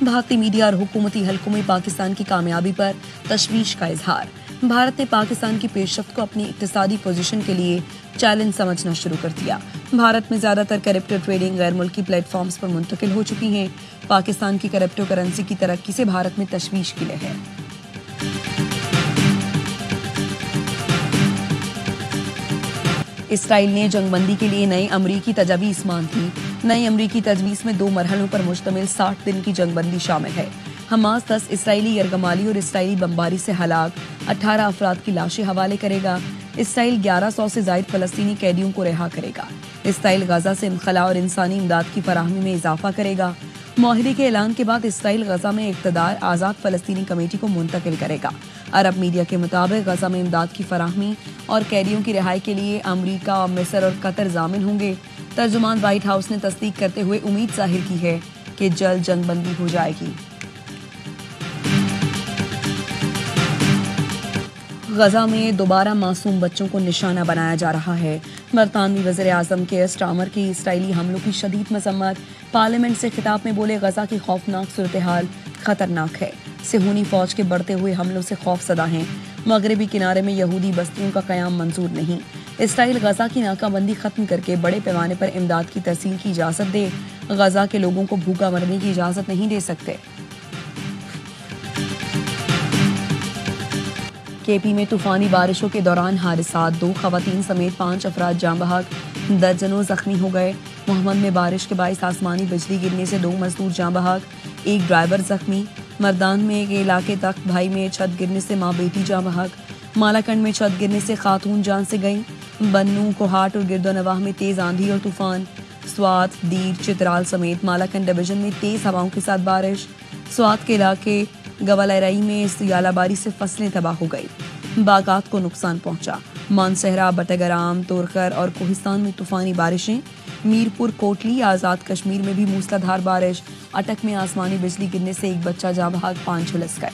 بھارتی میڈیا اور حکومتی حلقوں میں پاکستان کی کامیابی پر تشویش کا اظہار. بھارت نے پاکستان کی پیش رفت کو اپنی اقتصادی پوزیشن کے لیے چیلنج سمجھنا شروع کر دیا. بھارت میں زیادہ تر کرپٹو ٹریڈنگ غیر ملکی پلیٹ فارمز پر منتقل ہو چکی ہیں. پاکستان کی کرپٹو کرنسی کی ترقی سے بھارت میں تشویش کی لہر. اسرائیل نے جنگ بندی کے لیے نئی امریکی تجویز مانگی. نئی امریکی تجویز میں 2 مرحلوں پر مشتمل 60 دن کی جنگ بندی شامل ہے. حماس 10 اسرائیلی یرغمالی اور اسرائیلی بمباری سے ہلاک 18 افراد کی لاشیں حوالے کرے گا. اسرائیل 1100 سے زائد فلسطینی قیدیوں کو رہا کرے گا. اسرائیل غزہ سے انخلاء اور انسانی امداد کی فراہمی میں اضافہ کرے گا. معاہدے کے اعلان کے بعد اسرائیل غزہ میں اقتدار آزاد فلسطینی کمیٹی کو منتقل کرے گا. عرب میڈیا کے مطابق غزہ میں امداد کی فراہمی اور قیدیوں کی رہائی کے لیے امریکہ، مصر اور قطر ضامن ہوں گے. ترجمان وائٹ ہاؤس نے تصدیق کرتے ہوئے امید ظاہر کی ہے کہ جلد جنگ بندی ہو جائے گی. غزہ میں دوبارہ معصوم بچوں کو نشانہ بنایا جا رہا ہے. برطانوی وزیر اعظم کیئر سٹارمر کی اسرائیلی حملوں کی شدید مذمت. پارلیمنٹ سے خطاب میں بولے غزہ کی خوفناک صورتحال خطرناک ہے. صہیونی فوج کے بڑھتے ہوئے حملوں سے خوف زدہ ہیں. مغربی کنارے میں یہودی بستیوں کا قیام منظور نہیں. اسرائیل غزہ کی ناکہ بندی ختم کر کے بڑے پیمانے پر امداد کی ترسیل کی اجازت دے. غزہ کے لوگوں کو بھوکا مرنے کی اجازت نہیں دے سکتے. کے پی میں طوفانی بارشوں کے دوران حادثات. 2 خواتین سمیت 5 افراد جاں بحق، درجنوں زخمی ہو گئے. محمد میں بارش کے باعث آسمانی بجلی گرنے سے 2 مزدور جاں بحق، 1 ڈرائیور زخمی. مردان میں ایک علاقے تخت بھائی میں چھت گرنے سے ماں بیٹی جاں بحق. مالاکنڈ میں چھت گرنے سے خاتون جان سے گئیں. بنوں، کوہاٹ اور گرد و نواح میں تیز آندھی اور طوفان. سوات، دیر، چترال سمیت مالاکنڈ ڈویژن میں تیز ہواؤں کے ساتھ بارش. سوات کے علاقے گوالرائی میں سیالہ باری سے فصلیں تباہ ہو گئی. باغات کو نقصان پہنچا. مانسہرہ، بٹگرام، تورخر اور کوہستان میں طوفانی بارشیں. میرپور، کوٹلی، آزاد کشمیر میں بھی موسلادھار بارش. اٹک میں آسمانی بجلی گرنے سے 1 بچہ جاں بحق، 5 جھلس گئے.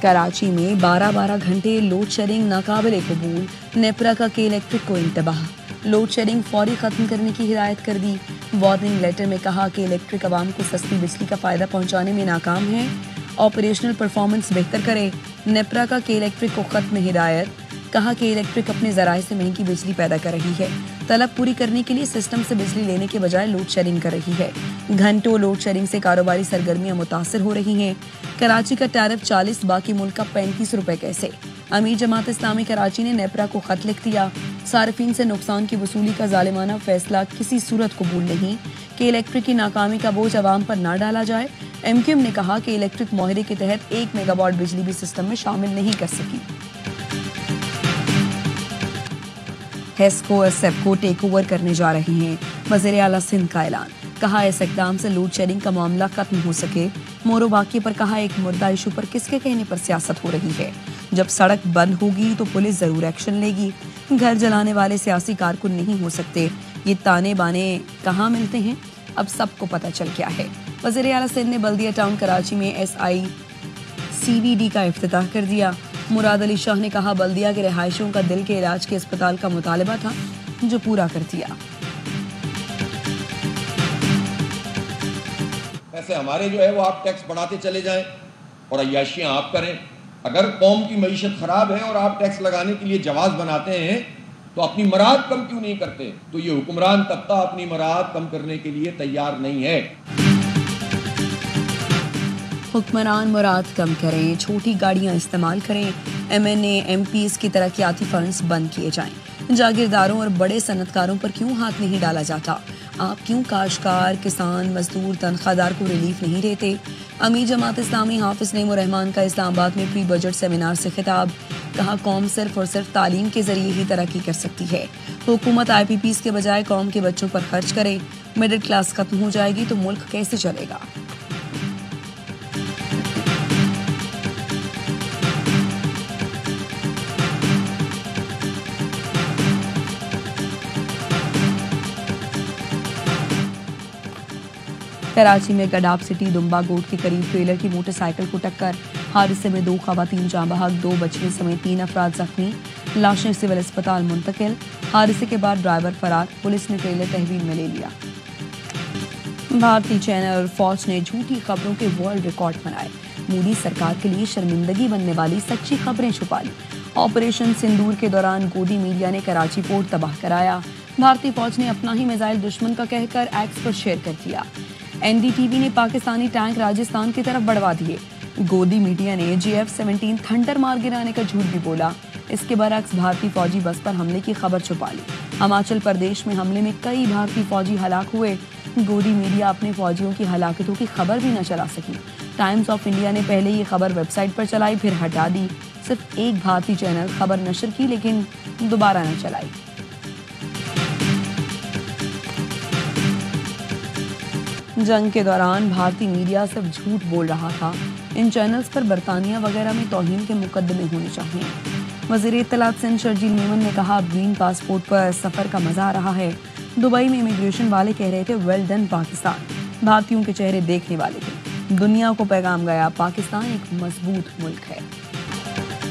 کراچی میں 12 گھنٹے لوڈ شیڈنگ ناقابل قبول. نیپرا کا کے الیکٹرک کو انتباہ. لوڈ شیڈنگ فوری ختم کرنے کی ہدایت کر دی. وارننگ لیٹر میں کہا کہ الیکٹرک عوام کو سستی بجلی کا فائدہ پہنچانے میں ناکام ہے. آپریشنل پرفارمنس بہتر کرے. نیپرا کا کے الیکٹرک کو ختم ہدایت. کہا کہ الیکٹرک اپنے ذرائع سے مہنگی بجلی پیدا کر رہی ہے. طلب پوری کرنے کے لیے سسٹم سے بجلی لینے کے بجائے لوڈ شیڈنگ کر رہی ہے. گھنٹوں لوڈ شیڈنگ سے کاروباری سرگرمیاں متاثر ہو رہی ہیں. کراچی کا ٹیرف 40، باقی ملک کا 35 روپے کیسے. امیر جماعت اسلامی کراچی نے نیپرا کو خط لکھ دیا. صارفین سے نقصان کی وصولی کا ظالمانہ فیصلہ کسی صورت قبول نہیں. کہ الیکٹرک کی ناکامی کا بوجھ عوام پر نہ ڈالا جائے. ایم کیو ایم نے کہا کہ الیکٹرک معاہدے کے تحت 1 میگا واٹ بجلی بھی سسٹم میں شامل نہیں کر سکی. ہیسکو اور سیپکو ٹیک اوور کرنے جا رہے ہیں. وزیر اعلیٰ سندھ کا اعلان. کہا اس اقدام سے لوڈ شیڈنگ کا معاملہ ختم ہو سکے. مورو واقعے پر کہا ایک مردہ ایشو پر کس کے کہنے پر سیاست ہو رہی ہے. جب سڑک بند ہوگی تو پولیس ضرور ایکشن لے گی. گھر جلانے والے سیاسی کارکن نہیں ہو سکتے. یہ تانے بانے کہاں ملتے ہیں، اب سب کو پتہ چل گیا ہے. وزیر اعلیٰ سندھ نے بلدیہ ٹاؤن کراچی میں SICVD کا افتتاح کر دیا. مراد علی شاہ نے کہا بلدیہ کے رہائشیوں کا دل کے علاج کے اسپتال کا مطالبہ تھا جو پورا کر دیا. ایسے ہمارے جو ہے وہ آپ ٹیکس بڑھاتے چلے جائیں اور عیاشیاں آپ کریں. اگر قوم کی معیشت خراب ہے اور آپ ٹیکس لگانے کے لیے جواز بناتے ہیں تو اپنی مراد کم کیوں نہیں کرتے؟ تو یہ حکمران طبقہ اپنی مراد کم کرنے کے لیے تیار نہیں ہے. حکمران مراد کم کریں، چھوٹی گاڑیاں استعمال کریں. MNA MPs کی ترقیاتی فنڈز بند کیے جائیں. جاگیرداروں اور بڑے صنعتکاروں پر کیوں ہاتھ نہیں ڈالا جاتا؟ آپ کیوں کاشتکار، کسان، مزدور، تنخواہ دار کو ریلیف نہیں دیتے؟ امیر جماعت اسلامی حافظ نعیم الرحمان کا اسلام آباد میں پری بجٹ سیمینار سے خطاب. کہا قوم صرف اور صرف تعلیم کے ذریعے ہی ترقی کر سکتی ہے. حکومت IPPs کے بجائے قوم کے بچوں پر خرچ کرے. مڈل کلاس ختم ہو جائے گی تو ملک کیسے چلے گا؟ کراچی میں گڈاب سٹی دمبا گوٹ کے قریب ٹریلر کی موٹر سائیکل کو ٹکر. حادثے میں 2 خواتین جاں بحق، 2 بچیوں سمیت 3 افراد زخمی، لاشیں سول اسپتال منتقل۔ حادثے کے بعد ڈرائیور فرار، پولیس نے ٹریلر تحویل میں لے لیا۔ بھارتی چینل اور فوج نے جھوٹی خبروں کے ورلڈ ریکارڈ بنائے، مودی سرکار کے لیے شرمندگی بننے والی سچی خبریں چھپا لی۔ آپریشن سندور کے دوران گودی میڈیا نے کراچی پورٹ تباہ کرایا، بھارتی فوج نے اپنا ہی میزائل دشمن کا کہہ کر ایکس پر شیئر کر دیا۔ این ڈی ٹی وی نے پاکستانی ٹینک راجستھان کی طرف بڑھوا دیے، گودی میڈیا نے GF-17 تھنڈر مار گرانے کا جھوٹ بھی بولا۔ اس کے برعکس بھارتی فوجی بس پر حملے کی خبر چھپا لی۔ ہماچل پردیش میں حملے میں کئی بھارتی فوجی ہلاک ہوئے، گودی میڈیا اپنے فوجیوں کی ہلاکتوں کی خبر بھی نہ چلا سکی۔ ٹائمز آف انڈیا نے پہلے یہ خبر ویب سائٹ پر چلائی، پھر ہٹا دی۔ صرف ایک بھارتی چینل خبر نشر کی لیکن دوبارہ نہ چلائی۔ جنگ کے دوران بھارتی میڈیا صرف جھوٹ بول رہا تھا، ان چینلز پر برطانیہ وغیرہ میں توہین کے مقدمے ہونے چاہیے۔ وزیر اطلاعات سندھ شرجیل میمن نے کہا، گرین پاسپورٹ پر سفر کا مزہ آ رہا ہے۔ دبئی میں امیگریشن والے کہہ رہے تھے ویل ڈن پاکستان، بھارتیوں کے چہرے دیکھنے والے تھے۔ دنیا کو پیغام گیا، پاکستان ایک مضبوط ملک ہے۔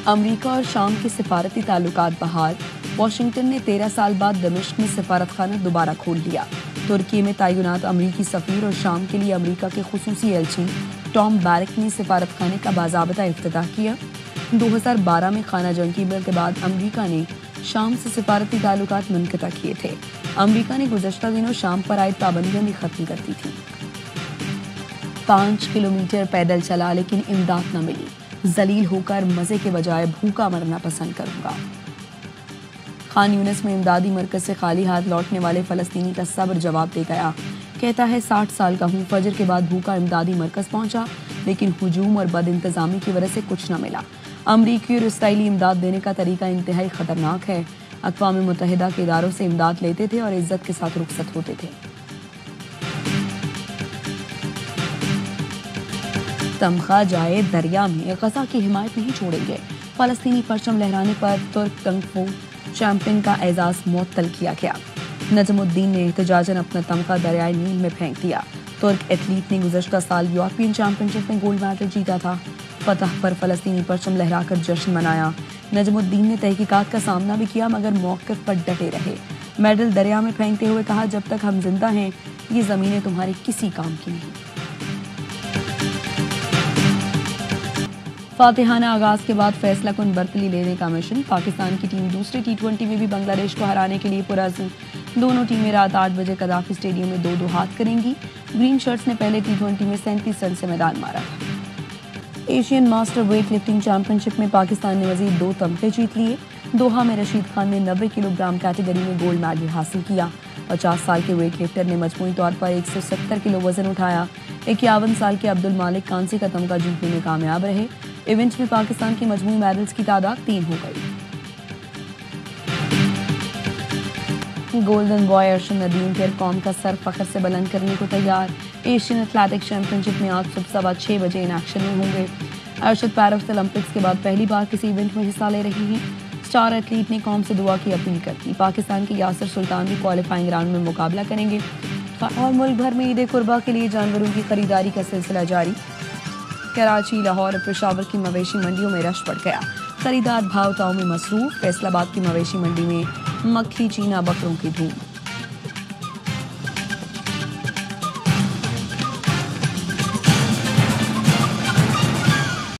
امریکہ اور شام کے سفارتی تعلقات بحال، واشنگٹن نے 13 سال بعد دمشق میں سفارت خانہ دوبارہ کھول دیا۔ ترکی میں تعینات امریکی سفیر اور شام کے لیے امریکہ کے خصوصی ایلچی ٹام بیرک نے سفارت خانے کا باضابطہ افتتاح کیا۔ 2012 میں خانہ جنگی بل کے بعد امریکہ نے شام سے سفارتی تعلقات منقطع کیے تھے۔ امریکہ نے گزشتہ دنوں شام پر عائد پابندیاں بھی ختم کر دی تھیں۔ 5 کلومیٹر پیدل چلا لیکن امداد نہ ملی، ذلیل ہو کر مزے کے بجائے بھوکا مرنا پسند کروں گا۔ خان یونس میں امدادی مرکز سے خالی ہاتھ لوٹنے والے فلسطینی کا صبر جواب دے گیا، کہتا ہے 60 سال کا ہوں، فجر کے بعد بھوکا امدادی مرکز پہنچا لیکن ہجوم اور بد انتظامی کی وجہ سے کچھ نہ ملا۔ امریکی اور اسرائیلی امداد دینے کا طریقہ انتہائی خطرناک ہے، اقوام متحدہ کے اداروں سے امداد لیتے تھے اور عزت کے ساتھ رخصت ہوتے تھے۔ تمخا جائے دریا میں، غزہ کی حمایت نہیں چھوڑیں گے، فلسطینی پرچم لہرانے پر ترک کنگ فو چیمپئن کا اعزاز معطل کیا گیا۔ نجم الدین نے احتجاجاً اپنا تمغہ دریائے نیل میں پھینک دیا۔ ترک ایتھلیٹ نے گزشتہ سال یورپین چیمپئن شپ میں گولڈ میڈل جیتا تھا، فتح پر فلسطینی پرچم لہرا کر جشن منایا۔ نجم الدین نے تحقیقات کا سامنا بھی کیا مگر موقف پر ڈٹے رہے، میڈل دریا میں پھینکتے ہوئے کہا، جب تک ہم زندہ ہیں یہ زمینیں تمہاری کسی کام کی نہیں۔ فاتحانہ آغاز کے بعد فیصلہ کن برتری لینے کا مشن، پاکستان کی ٹیم دوسرے T20 میں بھی بنگلہ دیش کو ہرانے کے لیے پرعزم۔ دونوں ٹیمیں رات 8 بجے قذافی اسٹیڈیم میں 2-2 ہاتھ کریں گی۔ گرین شرٹس نے پہلے T20 میں 37 رن سے میدان مارا تھا۔ Asian master weightlifting championship میں پاکستان نے مزید 2 تمغے جیت لیے۔ دوحہ میں رشید خان نے 90 کلو گرام کیٹیگری میں گولڈ میڈل حاصل کیا۔ 50 سال کے ویٹ لفٹر نے مجموعی طور پر 170 کلو وزن اٹھایا۔ 51 سال کے عبد المالک کانسی کا تمغہ جیتنے میں کامیاب رہے۔ ایونٹ میں پاکستان کی مجموعی میڈلز کی تعداد 3 ہو گئی۔ گولڈن بوائے ارشد ندیم پھر قوم کا سر فخر سے بلند کرنے کو تیار۔ ایشین ایتھلیٹکس چیمپئن شپ میں آج صبح 6 بجے ان ایکشن میں ہوں گے۔ ارشد پیرس اولمپکس کے بعد پہلی بار کسی ایونٹ میں حصہ لے رہی ہیں۔ اسٹار ایتھلیٹ نے قوم سے دعا کی اپیل کر دی۔ پاکستان کے یاسر سلطان بھی کوالیفائنگ راؤنڈ میں مقابلہ کریں گے۔ اور ملک بھر میں عید قربا کے لیے جانوروں کی خریداری کا سلسلہ جاری۔ کراچی، لاہور اور پشاور کی مویشی منڈیوں میں رش بڑھ گیا، خریدار بھاؤ تاؤ میں مصروف۔ فیصل آباد کی مویشی منڈی میں مکھی چینا بکروں کی دھوم۔